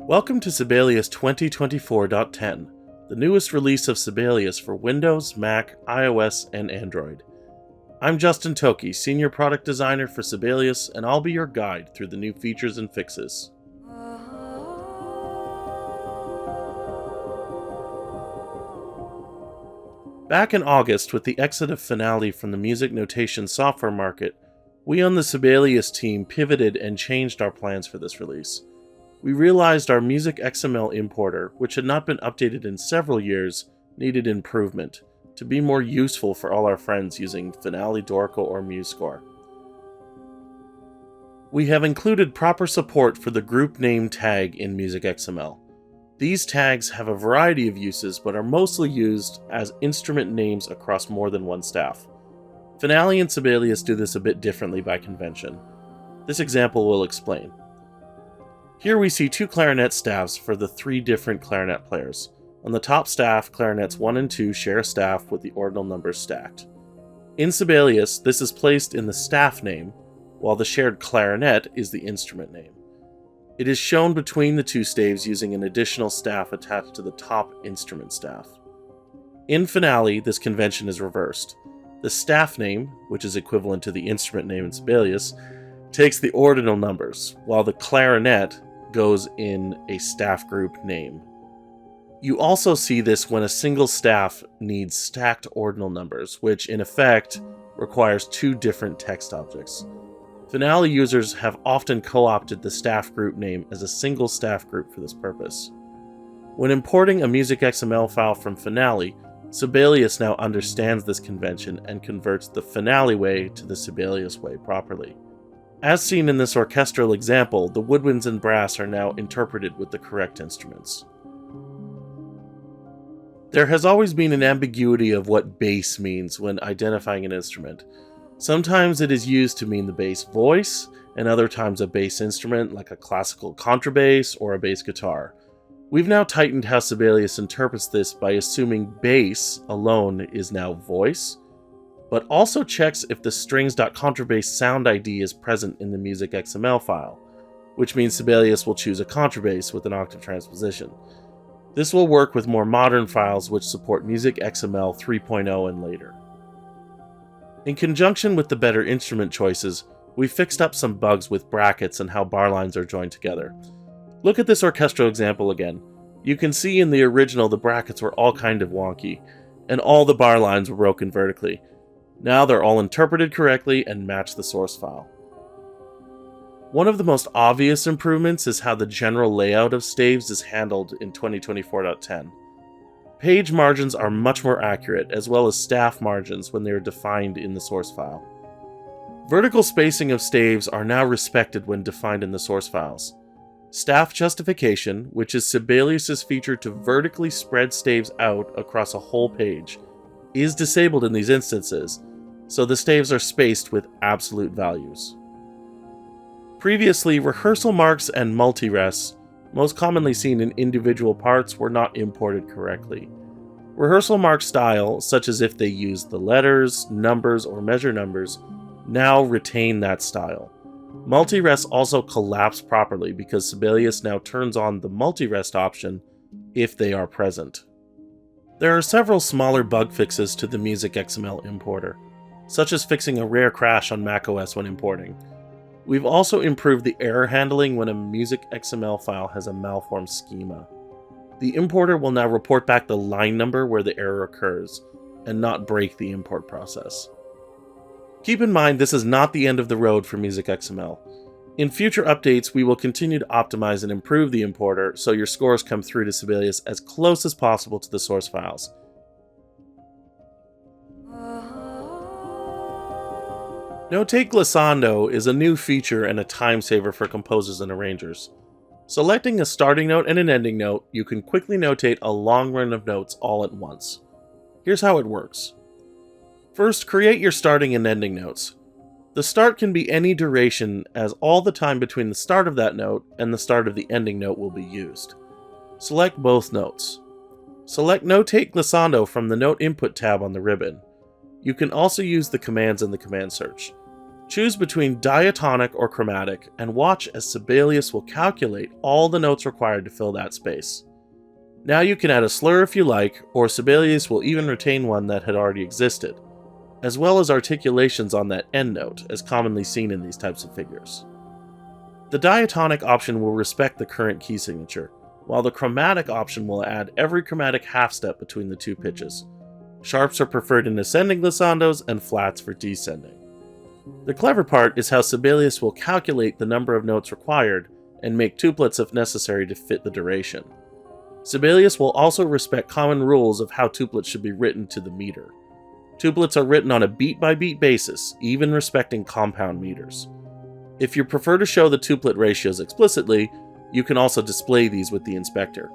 Welcome to Sibelius 2024.10, the newest release of Sibelius for Windows, Mac, iOS, and Android. I'm Justin Toki, Senior Product Designer for Sibelius, and I'll be your guide through the new features and fixes. Back in August, with the exit of Finale from the music notation software market, we on the Sibelius team pivoted and changed our plans for this release. We realized our MusicXML importer, which had not been updated in several years, needed improvement to be more useful for all our friends using Finale, Dorico, or MuseScore. We have included proper support for the group name tag in MusicXML. These tags have a variety of uses, but are mostly used as instrument names across more than one staff. Finale and Sibelius do this a bit differently by convention. This example will explain. Here we see two clarinet staffs for the three different clarinet players. On the top staff, clarinets 1 and 2 share a staff with the ordinal numbers stacked. In Sibelius, this is placed in the staff name, while the shared clarinet is the instrument name. It is shown between the two staves using an additional staff attached to the top instrument staff. In Finale, this convention is reversed. The staff name, which is equivalent to the instrument name in Sibelius, takes the ordinal numbers, while the clarinet goes in a staff group name. You also see this when a single staff needs stacked ordinal numbers, which in effect requires two different text objects. Finale users have often co-opted the staff group name as a single staff group for this purpose. When importing a MusicXML file from Finale, Sibelius now understands this convention and converts the Finale way to the Sibelius way properly. As seen in this orchestral example, the woodwinds and brass are now interpreted with the correct instruments. There has always been an ambiguity of what bass means when identifying an instrument. Sometimes it is used to mean the bass voice, and other times a bass instrument like a classical contrabass or a bass guitar. We've now tightened how Sibelius interprets this by assuming bass alone is now voice, but also checks if the strings.contrabass sound ID is present in the MusicXML file, which means Sibelius will choose a contrabass with an octave transposition. This will work with more modern files which support MusicXML 3.0 and later. In conjunction with the better instrument choices, we fixed up some bugs with brackets and how bar lines are joined together. Look at this orchestral example again. You can see in the original the brackets were all kind of wonky, and all the bar lines were broken vertically. Now they're all interpreted correctly and match the source file. One of the most obvious improvements is how the general layout of staves is handled in 2024.10. Page margins are much more accurate, as well as staff margins when they are defined in the source file. Vertical spacing of staves are now respected when defined in the source files. Staff justification, which is Sibelius's feature to vertically spread staves out across a whole page, is disabled in these instances, so the staves are spaced with absolute values. Previously, rehearsal marks and multi-rests, most commonly seen in individual parts, were not imported correctly. Rehearsal mark style, such as if they use the letters, numbers, or measure numbers, now retain that style. Multi-rests also collapse properly because Sibelius now turns on the multi-rest option if they are present. There are several smaller bug fixes to the MusicXML importer, such as fixing a rare crash on macOS when importing. We've also improved the error handling when a MusicXML file has a malformed schema. The importer will now report back the line number where the error occurs, and not break the import process. Keep in mind this is not the end of the road for MusicXML. In future updates, we will continue to optimize and improve the importer so your scores come through to Sibelius as close as possible to the source files. Notate Glissando is a new feature and a time saver for composers and arrangers. Selecting a starting note and an ending note, you can quickly notate a long run of notes all at once. Here's how it works. First, create your starting and ending notes. The start can be any duration, as all the time between the start of that note and the start of the ending note will be used. Select both notes. Select Notate Glissando from the Note Input tab on the ribbon. You can also use the commands in the command search. Choose between diatonic or chromatic and watch as Sibelius will calculate all the notes required to fill that space. Now you can add a slur if you like, or Sibelius will even retain one that had already existed, as well as articulations on that end note, as commonly seen in these types of figures. The diatonic option will respect the current key signature, while the chromatic option will add every chromatic half step between the two pitches. Sharps are preferred in ascending glissandos and flats for descending. The clever part is how Sibelius will calculate the number of notes required and make tuplets if necessary to fit the duration. Sibelius will also respect common rules of how tuplets should be written to the meter. Tuplets are written on a beat-by-beat basis, even respecting compound meters. If you prefer to show the tuplet ratios explicitly, you can also display these with the inspector.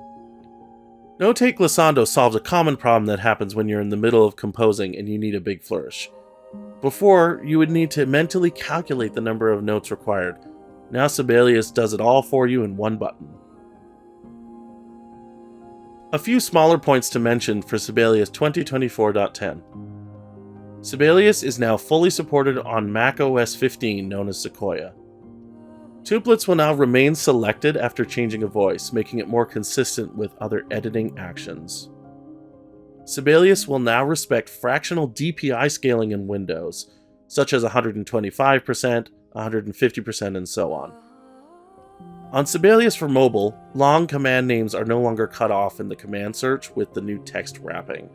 Notate glissando solves a common problem that happens when you're in the middle of composing and you need a big flourish. Before, you would need to mentally calculate the number of notes required. Now Sibelius does it all for you in one button. A few smaller points to mention for Sibelius 2024.10. Sibelius is now fully supported on Mac OS 15, known as Sequoia. Tuplets will now remain selected after changing a voice, making it more consistent with other editing actions. Sibelius will now respect fractional DPI scaling in Windows, such as 125%, 150%, and so on. On Sibelius for mobile, long command names are no longer cut off in the command search with the new text wrapping.